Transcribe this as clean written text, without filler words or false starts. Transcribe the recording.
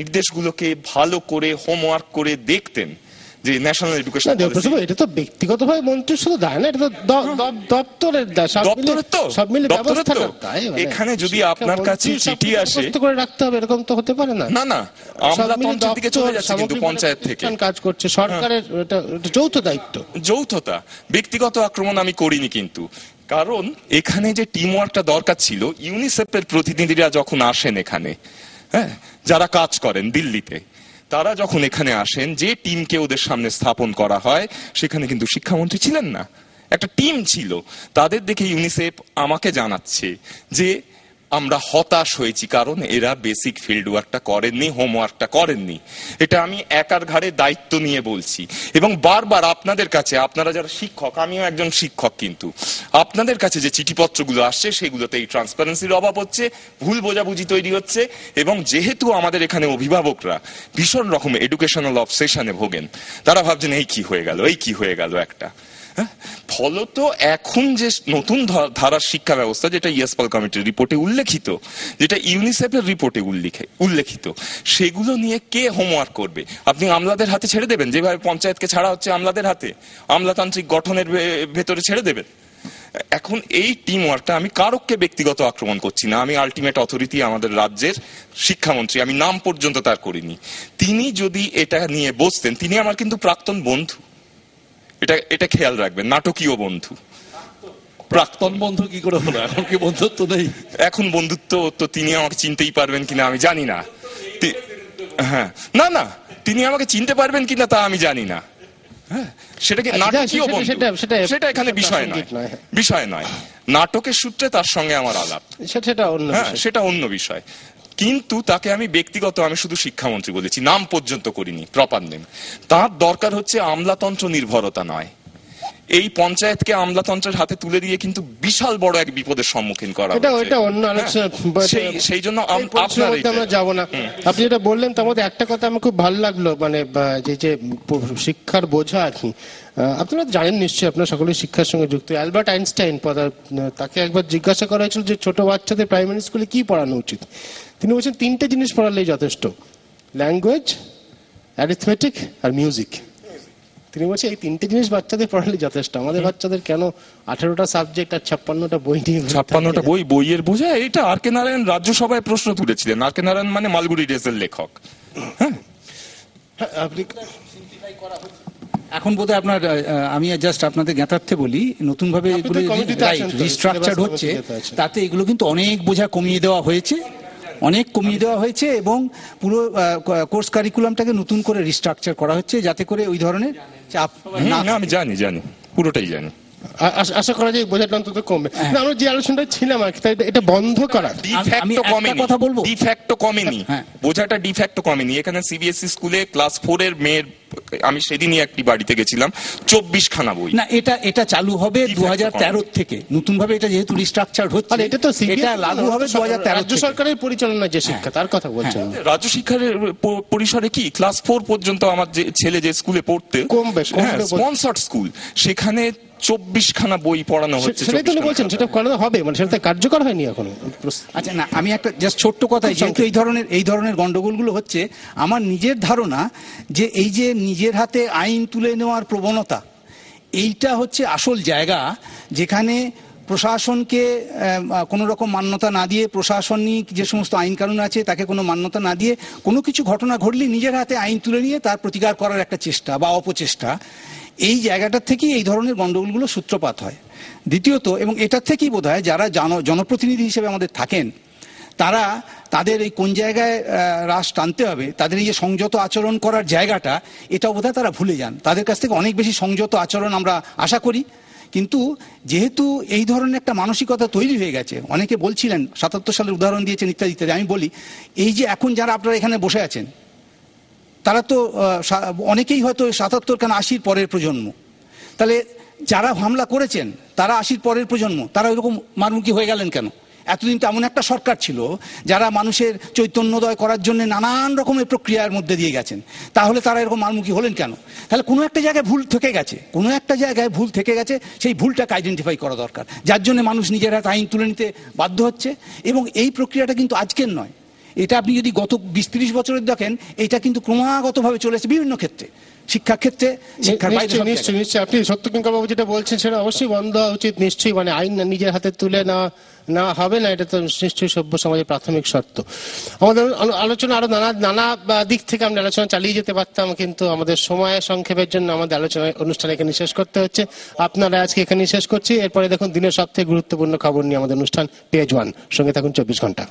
নির্দেশগুলোকে ভালো করে হোমওয়ার্ক করে দেখতেন যে ন্যাশনাল এডুকেশন এটা তো ব্যক্তিগতভাবে মন্ত্রীর শুধু দায় না, এটা তো দপ্তরের দায়, সব মিলে ব্যবস্থা করতে হয়। এখানে যদি আপনার কাছে চিঠি আসে করে রাখতে হবে এরকম তো হতে পারে না। না না, আমলাতন্ত্রের দিকে চলে যাচ্ছে কিন্তু পঞ্চায়েত থেকে কাজ করছে সরকারের, এটা যৌথ দায়িত্ব। যৌথতা, ব্যক্তিগত আক্রমণ আমি করিনি কিন্তু, কারণ এখানে যে টিম ওয়ার্কটা দরকার ছিল, ইউনিসেফের প্রতিনিধিরা যখন আসেন এখানে, হ্যাঁ, যারা কাজ করেন দিল্লিতে, তারা যখন এখানে আসেন, যে টিমকে ওদের সামনে স্থাপন করা হয় সেখানে কিন্তু শিক্ষামন্ত্রী ছিলেন না, একটা টিম ছিল। তাদের দেখে ইউনিসেফ আমাকে জানাচ্ছে যে আমরা হতাশ হয়েছি কারণ এরা বেসিক ফিল্ড ওয়ার্কটা করেননি, হোমওয়ার্কটা করেননি। এটা আমি একার ঘাড়ে দায়িত্ব নিয়ে বলছি এবং বারবার আপনাদের কাছে, আপনারা যারা শিক্ষক, আমিও একজন শিক্ষক, কিন্তু আপনাদের কাছে যে চিঠিপত্রগুলো আসছে সেগুলোতে এই ট্রান্সপারেন্সির অভাব হচ্ছে, ভুল বোঝাবুঝি তৈরি হচ্ছে। এবং যেহেতু আমাদের এখানে অভিভাবকরা ভীষণ রকম এডুকেশনাল অবসেশনে ভোগেন, তারা ভাবছেন এই কি হয়ে গেল, এই কি হয়ে গেল একটা। ফলত এখন যে নতুন ধারার শিক্ষা ব্যবস্থা, যেটা ইয়েসপাল কমিটির রিপোর্টে উল্লেখিত, যেটা ইউনিসেফের রিপোর্টে উল্লেখিত, সেগুলো নিয়ে কে হোমওয়ার্ক করবে? আপনি আমলাদের হাতে ছেড়ে দেবেন, যেভাবে পঞ্চায়েতকে ছাড়া হচ্ছে আমলাদের হাতে, আমলাতান্ত্রিক গঠনের ভেতরে ছেড়ে দেবেন? এখন এই টিম ওয়ার্কটা, আমি কারককে ব্যক্তিগত আক্রমণ করছি না, আমি আলটিমেট অথরিটি আমাদের রাজ্যের শিক্ষামন্ত্রী, আমি নাম পর্যন্ত তার করিনি। তিনি যদি এটা নিয়ে বসতেন, তিনি আমার কিন্তু প্রাক্তন বন্ধু, এটা খেয়াল রাখবেন, নাটকীয় বন্ধু। প্রাক্তন বন্ধু কি করে হলো? এখন কি বন্ধুত্ব নেই? এখন বন্ধুত্ব তো তিনি আমাকে চিনতেই পারবেন কিনা আমি জানি না। হ্যাঁ, না না, তিনি আমাকে চিনতে পারবেন কিনা তা আমি জানি না। হ্যাঁ, সেটাকে নাটকীয় বন্ধু, সেটা এখানে বিষয় নয়। নাটকের সূত্রে তার সঙ্গে আমার আলাপ, সেটা অন্য বিষয়। কিন্তু তাকে আমি ব্যক্তিগত, আমি শুধু শিক্ষামন্ত্রী বলেছি, নাম পর্যন্ত করিনি, প্রপার নেম। তার দরকার হচ্ছে আমলাতন্ত্র নির্ভরতা নয়। এই পঞ্চায়েতকে আমলাতন্ত্রের হাতে তুলে দিয়ে কিন্তু বিশাল বড় এক বিপদের সম্মুখীন করা সেই জন্য আমরা যাবো না। আপনি যেটা বললেন তার মধ্যে একটা কথা আমার খুব ভালো লাগলো, মানে যে শিক্ষার বোঝা আর কি। আপনারা জানেন নিশ্চয়ই, আপনারা সকলেই শিক্ষার সঙ্গে যুক্ত। অ্যালবার্ট আইনস্টাইন, তাকে একবার জিজ্ঞাসা করা হয়েছিল যে ছোট বাচ্চাদের প্রাইমারি স্কুলে কি পড়ানো উচিত। তিনি বলছেন তিনটে জিনিস পড়ালেই যথেষ্ট, ল্যাঙ্গুয়েজ, অ্যারিথমেটিক আর মিউজিক। তিনি বলছেন এই তিনটে জিনিস বাচ্চাদের পড়ালেই যথেষ্ট। আমাদের বাচ্চাদের কেন 18টা সাবজেক্ট আর 56টা বই নিয়ে, 56টা বইয়ের বোঝা? এটা আর কে নারায়ণ রাজ্যসভায় প্রশ্ন তুলেছিলেন। আর কে নারায়ণ মানে মালগুড়ি ডেজের লেখক। হ্যাঁ, আপনি এখন বোধহয় আপনার, আমি জাস্ট আপনাদের জ্ঞাতার্থে বলি, নতুন ভাবে রিস্ট্রাকচার হচ্ছে, তাতে এগুলো কিন্তু অনেক বোঝা কমিয়ে দেওয়া হয়েছে, এবং পুরো কোর্স কারিকুলামটাকে নতুন করে রিস্ট্রাকচার করা হচ্ছে, যাতে করে ওই ধরনের চাপ না। আমি জানি, পুরোটাই জানি। আশা করা যায় বোঝাটা অন্তত কমবে। আমরা যে আলোচনাটা ছিলাম আর কি, এটা বন্ধ করা। কথা বলবো, ডিফ্যাক্টো কমেনি, বোঝাটা ডিফ্যাক্টো কমেনি। এখানে সিবিএসই স্কুলে ক্লাস 4 এর মেয়ের, আমি সেদিনই একটি বাড়িতে গেছিলাম, 24খানা বই। না, এটা চালু হবে 2013 থেকে, নতুন ভাবে এটা যেহেতু রিস্ট্রাকচার হচ্ছে, এটা তো এটা লাগু হবে 2013। রাজ্য সরকারের পরিচালনায় যে শিক্ষা, তার কথা বলছেন। রাজ্য শিক্ষার পরিসরে কি ক্লাস 4 পর্যন্ত আমার যে ছেলে যে স্কুলে পড়তে, স্পন্সর্ড স্কুল, সেখানে 24খানা বই পড়ানো হচ্ছে। সেটাই তো বলছেন, সেটা করানো হবে, মানে সেটা কার্যকর হয়নি এখনো। আচ্ছা, না, আমি একটা জাস্ট ছোট্ট কথা, যেহেতু এই ধরনের গন্ডগোলগুলো হচ্ছে, আমার নিজের ধারণা যে এই যে নিজের হাতে আইন তুলে নেওয়ার প্রবণতা, এইটা হচ্ছে আসল জায়গা যেখানে প্রশাসনকে কোনো রকম মান্যতা না দিয়ে, প্রশাসনিক যে সমস্ত আইন কানুন আছে তাকে কোনো মান্যতা না দিয়ে, কোনো কিছু ঘটনা ঘটলে নিজের হাতে আইন তুলে নিয়ে তার প্রতিকার করার একটা চেষ্টা বা অপচেষ্টা, এই জায়গাটার থেকেই এই ধরনের গন্ডগোলগুলো সূত্রপাত হয়। দ্বিতীয়ত, এবং এটার থেকেই বোধ হয় যারা জনপ্রতিনিধি হিসেবে আমাদের থাকেন, তারা তাদের এই কোন জায়গায় রাশ টানতে হবে, তাদের এই যে সংযত আচরণ করার জায়গাটা, এটাও বোধহয় তারা ভুলে যান। তাদের কাছ থেকে অনেক বেশি সংযত আচরণ আমরা আশা করি, কিন্তু যেহেতু এই ধরনের একটা মানসিকতা তৈরি হয়ে গেছে, অনেকে বলছিলেন 77 সালের উদাহরণ দিয়েছেন ইত্যাদি ইত্যাদি। আমি বলি, এই যে এখন যারা আপনারা এখানে বসে আছেন, তারা তো অনেকেই হয়তো 77 কেন 80 পরের প্রজন্ম। তাহলে যারা হামলা করেছেন তারা 80 পরের প্রজন্ম, তারা এরকম মারমুখী হয়ে গেলেন কেন? এতদিন তো এমন একটা সরকার ছিল যারা মানুষের চৈতন্যোদয় করার জন্য নানান রকমের প্রক্রিয়ার মধ্যে দিয়ে গেছেন, তাহলে তারা এরকম মারমুখী হলেন কেন? তাহলে কোনো একটা জায়গায় ভুল থেকে গেছে, সেই ভুলটাকে আইডেন্টিফাই করা দরকার, যার জন্য মানুষ নিজের হাতে আইন তুলে নিতে বাধ্য হচ্ছে। এবং এই প্রক্রিয়াটা কিন্তু আজকের নয়, এটা আপনি যদি গত 20-30 বছরের দেখেন, এটা কিন্তু ক্রমাগতভাবে চলেছে বিভিন্ন ক্ষেত্রে, শিক্ষার ক্ষেত্রে, শিক্ষার বাইরে সব জায়গায়। নিশ্চয়ই নিশ্চয়ই আপনি সত্যকিঙ্কর বাবু যেটা বলছেন সেটা অবশ্যই বন্ধ হওয়া উচিত। নিশ্চয়ই মানে আইন নিজের হাতে তুলে না হবে না, এটা তো নিশ্চয়ই সভ্য সমাজের প্রাথমিক শর্ত। আমাদের আলোচনা আরো নানা দিক থেকে আমরা আলোচনা চালিয়ে যেতে পারতাম, কিন্তু আমাদের সময় সংক্ষেপের জন্য আমাদের অনুষ্ঠান এখানে শেষ করতে হচ্ছে। আপনারা আজকে এখানেই শেষ করছি। এরপরে দেখুন দিনের সবথেকে গুরুত্বপূর্ণ খবর নিয়ে আমাদের অনুষ্ঠান পেজ ওয়ান, সঙ্গে থাকুন 24 ঘন্টা।